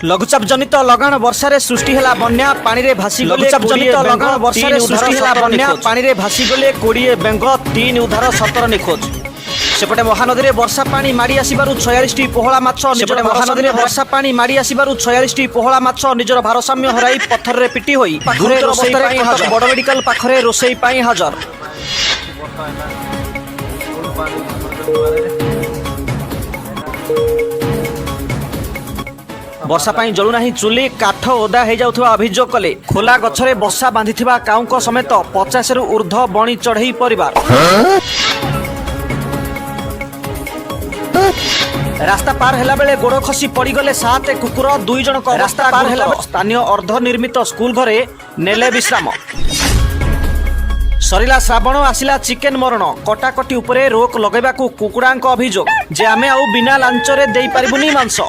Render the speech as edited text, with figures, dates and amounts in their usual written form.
लघुचाप जनित लगाण वर्षा रे सृष्टि हेला बन्या पानी रे भासी गले लघुचाप जनित लगाण वर्षा रे सृष्टि हेला बन्या पानी रे भासी गले 20 बेंग 3 उद्धार 17 निखोज। सेपटे महानदी रे वर्षा पानी माड़ी आसीबारु 46 टी पोहळा माछ सेपटे महानदी रे वर्षा पानी माड़ी आसीबारु 46 टी पोहळा माछ निजर भारसाम्य हराई पत्थर रे पिटी होई गुरुतर अवस्था रे बड़ मेडिकल पाखरे रोसई पाई हाजर। वर्षा पाई जलु नाही चुली काठ ओदा हो जाउथबा अभियोग कले खोला गछरे बसा बांधिथिबा काउंक समेत 50 रु ऊर्ध्व बणी चढ़ई परिवार। रास्ता पार हेला बेले गोड़ खसी पड़ी गले 7 कुकुर 2 जन को रास्ता पार हेला स्थानीय अर्धनिर्मित स्कूल घरे नेले विश्राम। सरिला श्रावण आसिला चिकेन मरण कटाकटी उपरे रोक लगेबाकू कुकुड़ांक अभियोग जे आमे आउ बिना लांचरे देई परिबुनी मांस।